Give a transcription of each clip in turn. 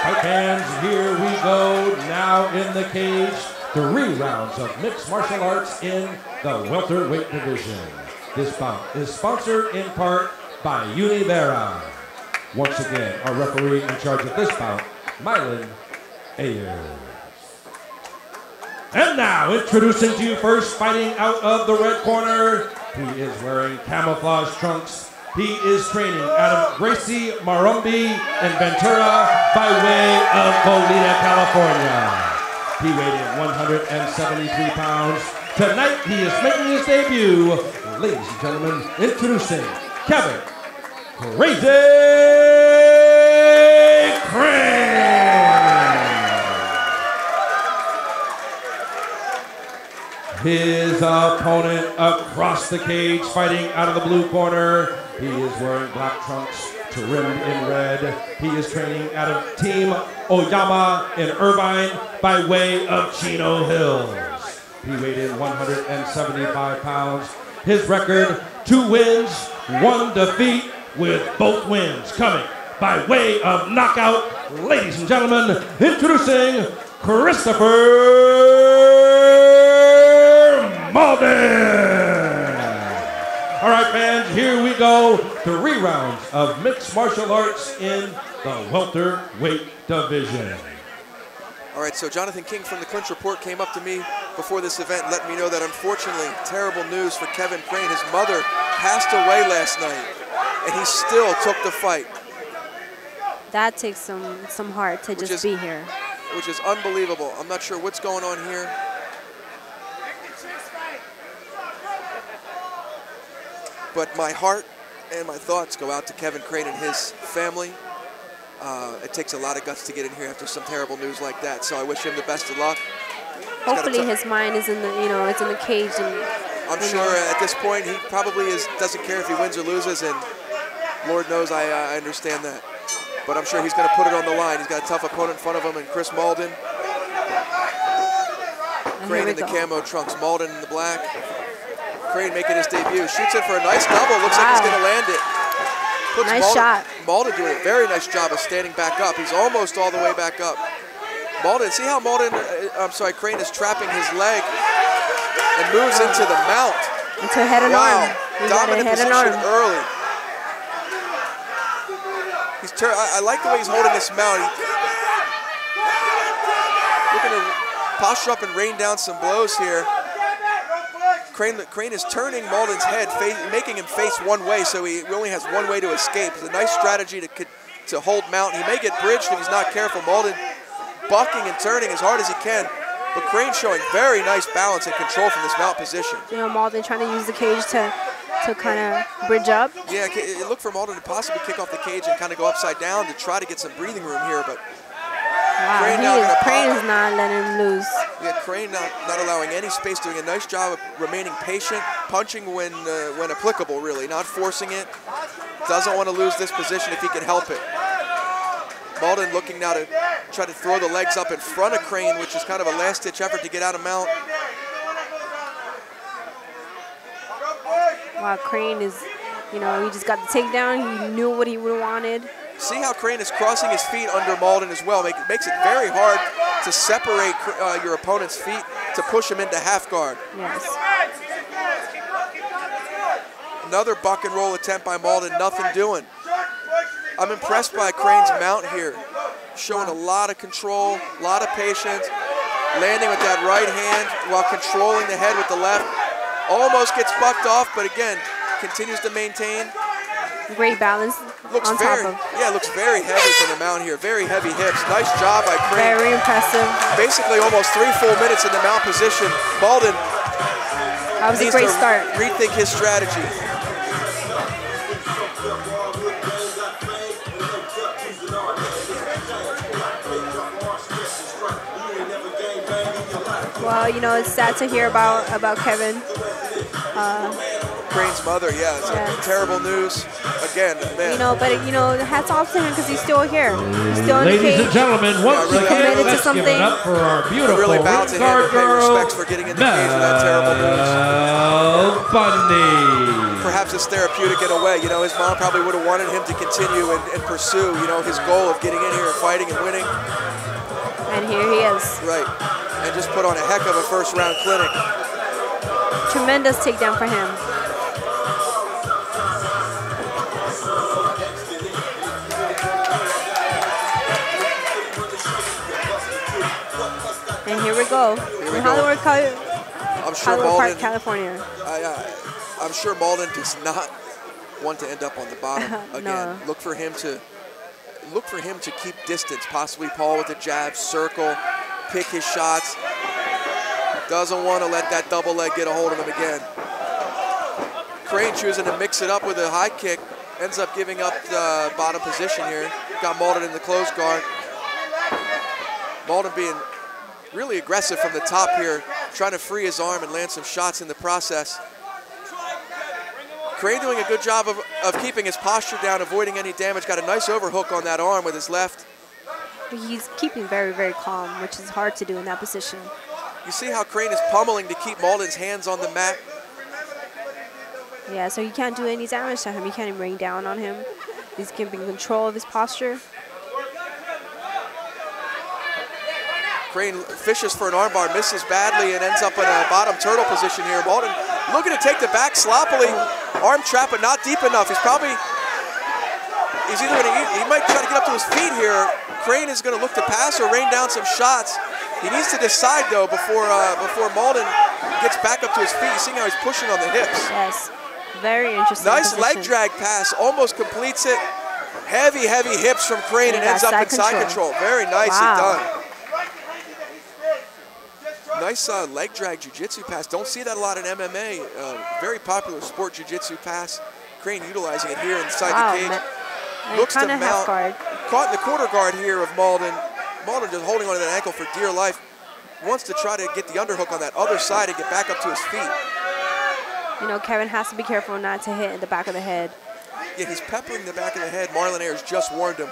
Fight fans, here we go. Now in the cage, 3 rounds of mixed martial arts in the welterweight division. This bout is sponsored in part by Univera. Once again, our referee in charge of this bout, Mauldin. And now, introducing to you first, fighting out of the red corner. He is wearing camouflage trunks. He is training out of Gracie Marumbi in Ventura by way of Goleta, California. He weighed in 173 pounds. Tonight, he is making his debut. Ladies and gentlemen, introducing Kevin Crazy Crane. His opponent across the cage, fighting out of the blue corner. He is wearing black trunks trimmed in red. He is training out of Team Oyama in Irvine by way of Chino Hills. He weighed in 175 pounds. His record, 2 wins, 1 defeat, with both wins coming by way of knockout. Ladies and gentlemen, introducing Christopher Mauldin. All right, fans, here we go. 3 rounds of mixed martial arts in the welterweight division. All right, so Jonathan King from the Clinch Report came up to me before this event and let me know that unfortunately, terrible news for Kevin Crane. His mother passed away last night, and he still took the fight. That takes some heart to just be here. Which is unbelievable. I'm not sure what's going on here. But my heart and my thoughts go out to Kevin Crane and his family. It takes a lot of guts to get in here after some terrible news like that. So I wish him the best of luck. Hopefully his mind is in the, it's in the cage. And I'm sure at this point he probably doesn't care if he wins or loses, and Lord knows I understand that. But I'm sure he's going to put it on the line. He's got a tough opponent in front of him, and Chris Mauldin. Crane in the camo trunks, Mauldin in the black. Crane making his debut, shoots it for a nice double. Looks like he's going to land it. Nice shot. Mauldin doing a very nice job of standing back up. He's almost all the way back up. Mauldin, see how Crane is trapping his leg and moves into the mount. Into head and arm. Dominant position early. I like the way he's holding this mount. Looking to posture up and rain down some blows here. Crane is turning Mauldin's head, making him face one way, so he only has one way to escape. It's a nice strategy to hold mount. He may get bridged if he's not careful. Mauldin bucking and turning as hard as he can, but Crane showing very nice balance and control from this mount position. Mauldin trying to use the cage to kind of bridge up. Yeah, it looked for Mauldin to possibly kick off the cage and kind of go upside down to try to get some breathing room here, but wow, Crane is not letting him lose. Yeah, Crane not allowing any space, doing a nice job of remaining patient, punching when applicable, really, not forcing it. Doesn't want to lose this position if he can help it. Mauldin looking now to try to throw the legs up in front of Crane, which is kind of a last-ditch effort to get out of mount. Wow, Crane is, he just got the takedown. He knew what he would have wanted. See how Crane is crossing his feet under Mauldin as well. Makes it very hard to separate your opponent's feet to push him into half guard. Yes. Another buck and roll attempt by Mauldin, nothing doing. I'm impressed by Crane's mount here. Showing a lot of control, a lot of patience. Landing with that right hand while controlling the head with the left. Almost gets bucked off, but again, continues to maintain. Great balance. Looks very heavy from the mount here. Very heavy hips. Nice job by Crane. Very impressive. Basically almost 3 full minutes in the mount position. Mauldin needs to rethink his strategy. Well, it's sad to hear about Kevin. Crane's mother, yeah, it's terrible news. Again, man. Hats off to him because he's still here. He's still in the cage. Ladies and gentlemen, once again, let's give it up for our beautiful really bow to him and pay respects for getting in the cage with that terrible news. Bundy. Perhaps it's therapeutic in a way. His mom probably would have wanted him to continue and pursue, his goal of getting in here and fighting and winning. And here he is. Right. And just put on a heck of a first-round clinic. Tremendous takedown for him. And here we go. In Hollywood Park, California. I'm sure Mauldin does not want to end up on the bottom again. No. Look for him to keep distance. Possibly Paul with the jab, circle, pick his shots. Doesn't want to let that double leg get a hold of him again. Crane choosing to mix it up with a high kick. Ends up giving up the bottom position here. Got Mauldin in the close guard. Mauldin being really aggressive from the top here, trying to free his arm and land some shots in the process. Crane doing a good job of keeping his posture down, avoiding any damage. Got a nice overhook on that arm with his left. He's keeping very, very calm, which is hard to do in that position. You see how Crane is pummeling to keep Mauldin's hands on the mat? Yeah, so he can't do any damage to him. He can't even rain down on him. He's keeping control of his posture. Crane fishes for an armbar, misses badly, and ends up in a bottom turtle position here. Mauldin looking to take the back sloppily. Arm trap, but not deep enough. He might try to get up to his feet here. Crane is going to look to pass or rain down some shots. He needs to decide, though, before Mauldin gets back up to his feet. You see how he's pushing on the hips. Yes, very interesting. Nice position. leg drag pass, almost completes it. Heavy, heavy hips from Crane and ends up in side control. Very nicely done. Nice leg drag jiu-jitsu pass. Don't see that a lot in MMA. Very popular sport, jiu-jitsu pass. Crane utilizing it here inside the cage. Looks to mount. Caught in the quarter guard here of Mauldin. Mauldin just holding on to that ankle for dear life. Wants to try to get the underhook on that other side and get back up to his feet. Kevin has to be careful not to hit in the back of the head. Yeah, he's peppering the back of the head. Marlon Ayers just warned him.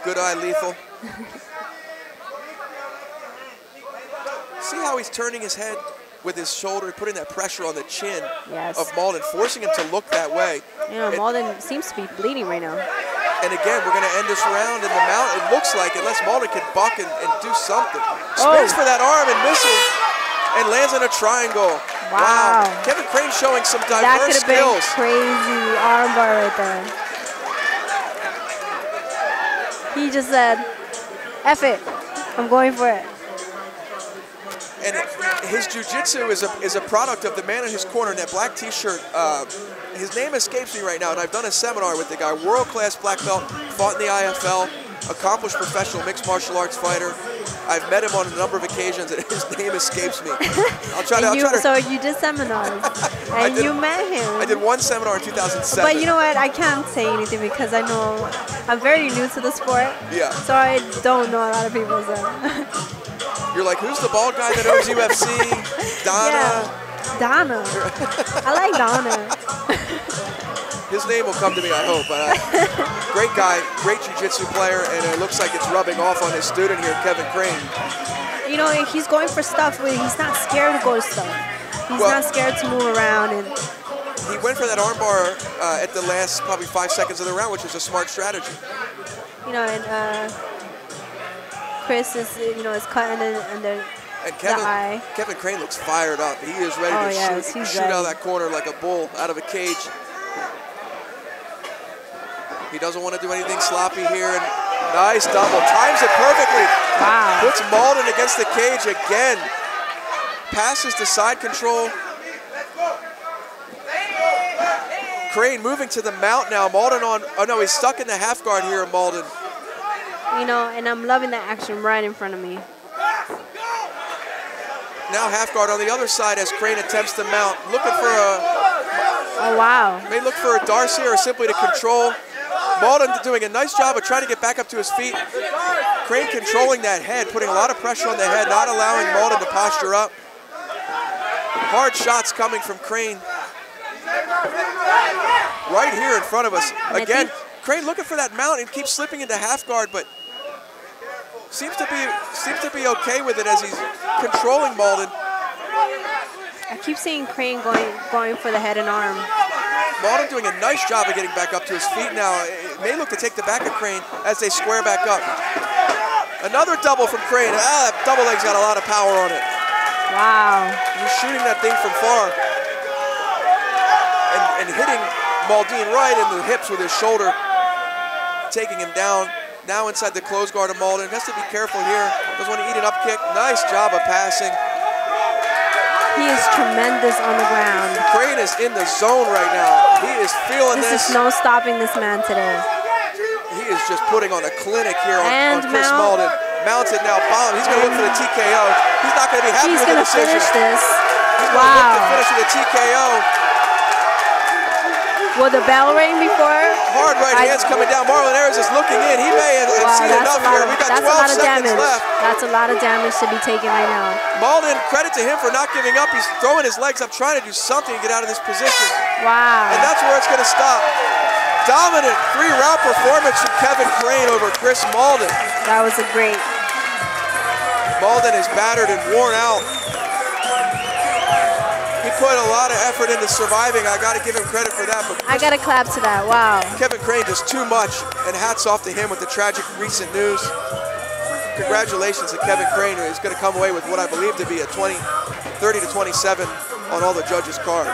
Good eye, lethal. See how he's turning his head with his shoulder, putting that pressure on the chin of Mauldin, forcing him to look that way. Mauldin seems to be bleeding right now. And again, we're going to end this round in the mount, it looks like, unless Mauldin can buck and do something. Spins for that arm and misses, and lands in a triangle. Wow. Kevin Crane showing some diverse skills. That could have been crazy armbar right there. He just said, F it, I'm going for it. And his jiu-jitsu is a product of the man in his corner in that black t-shirt. His name escapes me right now, and I've done a seminar with the guy. World-class black belt, fought in the IFL, accomplished professional mixed martial arts fighter. I've met him on a number of occasions, and his name escapes me. So you did seminars, and you met him. I did one seminar in 2007. But you know what? I can't say anything because I know I'm very new to the sport. Yeah. So I don't know a lot of people. So. You're like, who's the bald guy that owns UFC? Donna. Yeah, Donna. I like Donna. His name will come to me, I hope. But great guy, great jiu-jitsu player, and it looks like it's rubbing off on his student here, Kevin Crane. He's going for stuff where he's not scared to go to stuff. He's not scared to move around. And he went for that armbar at the last probably 5 seconds of the round, which is a smart strategy. Chris is, is cutting under the eye. Kevin Crane looks fired up. He is ready to shoot out of that corner like a bull out of a cage. He doesn't want to do anything sloppy here. And nice double. Times it perfectly. Wow. Puts Mauldin against the cage again. Passes to side control. Crane moving to the mount now. Mauldin on. Oh no, he's stuck in the half guard here, Mauldin. And I'm loving that action right in front of me. Now half guard on the other side as Crane attempts to mount. Looking for a... Oh, wow. May look for a Darcy or simply to control. Mauldin doing a nice job of trying to get back up to his feet. Crane controlling that head, putting a lot of pressure on the head, not allowing Mauldin to posture up. Hard shots coming from Crane. Right here in front of us. Again, Crane looking for that mount and keeps slipping into half guard, but seems to be okay with it as he's controlling Mauldin. I keep seeing Crane going for the head and arm. Mauldin doing a nice job of getting back up to his feet now. It may look to take the back of Crane as they square back up. Another double from Crane. That double leg's got a lot of power on it. Wow. He's shooting that thing from far and hitting Mauldin right in the hips with his shoulder, taking him down. Now inside the close guard of Mauldin. Has to be careful here. Doesn't want to eat an up kick. Nice job of passing. He is tremendous on the ground. Crane is in the zone right now. He is feeling this. There's no stopping this man today. He is just putting on a clinic here on Chris Mauldin. Mounted now, bomb. He's going to look for the TKO. He's not going to be happy with the decision. He's going to finish this. He's going to look to finish with a TKO. Will the bell ring before? Hard right hands coming down. Marlon Ayers is looking in. He may have seen enough here. We've got 12 seconds left. That's a lot of damage to be taken right now. Mauldin, credit to him for not giving up. He's throwing his legs up, trying to do something to get out of this position. Wow. And that's where it's going to stop. Dominant 3-round performance from Kevin Crane over Chris Mauldin. That was a great. Mauldin is battered and worn out. He put a lot of effort into surviving. I got to give him credit for that. But I got to clap to that. Wow. Kevin Crane does too much, and hats off to him with the tragic recent news. Congratulations to Kevin Crane, who is going to come away with what I believe to be a 30 to 27 on all the judges' cards.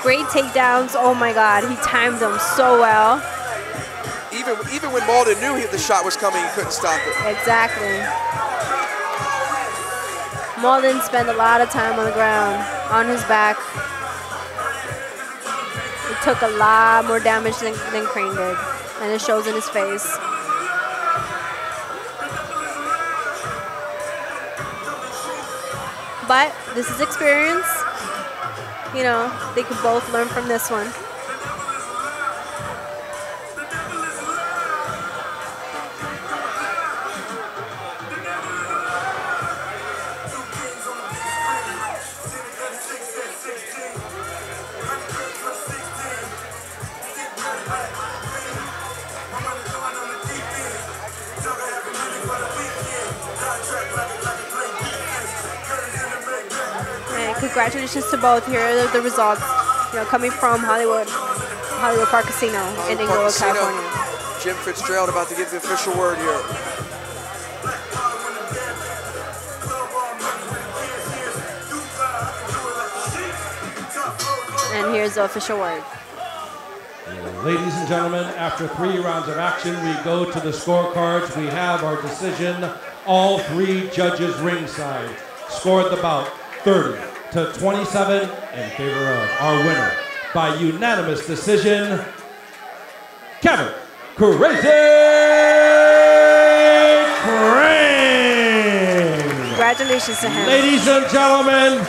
Great takedowns. Oh my God, he timed them so well. Even when Mauldin knew the shot was coming, he couldn't stop it. Exactly. Mauldin spent a lot of time on the ground, on his back. It took a lot more damage than Crane did, and it shows in his face. But this is experience. You know, they could both learn from this one. Congratulations to both. Here are the results, you know, coming from Hollywood Park Casino in Inglewood, California. Jim Fitzgerald about to give the official word here. And here's the official word. Ladies and gentlemen, after 3 rounds of action, we go to the scorecards. We have our decision. All 3 judges ringside scored the bout 30 to 27 in favor of our winner by unanimous decision, Kevin Crazy Crane. Congratulations to him. Ladies and gentlemen,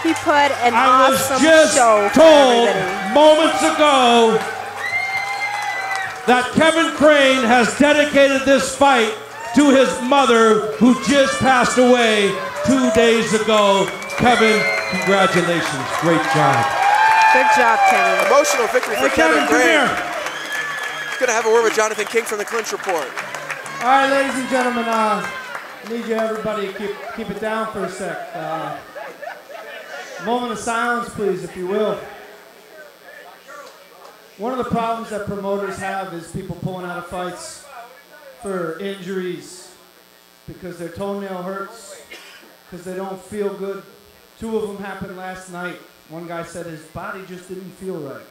he put an awesome show. I was just told moments ago that Kevin Crane has dedicated this fight to his mother, who just passed away 2 days ago. Kevin, congratulations. Great job. Good job, Kevin. Emotional victory for Kevin Crane. He's going to have a word with Jonathan King from the Clinch Report. All right, ladies and gentlemen, I need you everybody to keep it down for a sec. Moment of silence, please, if you will. One of the problems that promoters have is people pulling out of fights for injuries because their toenail hurts, because they don't feel good. 2 of them happened last night. One guy said his body just didn't feel right.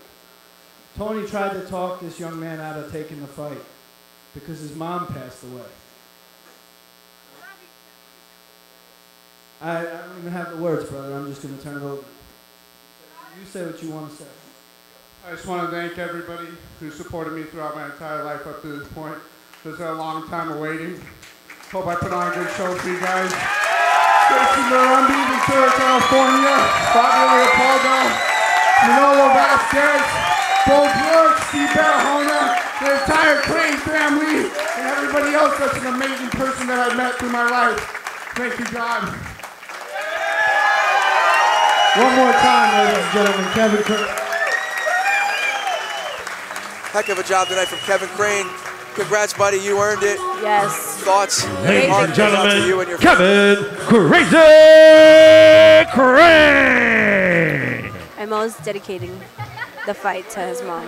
Tony tried to talk this young man out of taking the fight because his mom passed away. I don't even have the words, brother. I'm just going to turn it over. You say what you want to say. I just want to thank everybody who supported me throughout my entire life up to this point. This is a long time of waiting. Hope I put on a good show for you guys. Jason Murumbi, Ventura, California. Fabio Leopoldo, Manolo Vasquez, Bo Brooks, Steve Barahona, the entire Crane family, and everybody else that's an amazing person that I've met through my life. Thank you, God. One more time, ladies and gentlemen, Kevin Crane. Heck of a job tonight from Kevin Crane. Congrats, buddy. You earned it. Yes. Thoughts? Ladies Heart and goes out to gentlemen, you and your Kevin Crazy Crane. And Mo's dedicating the fight to his mom.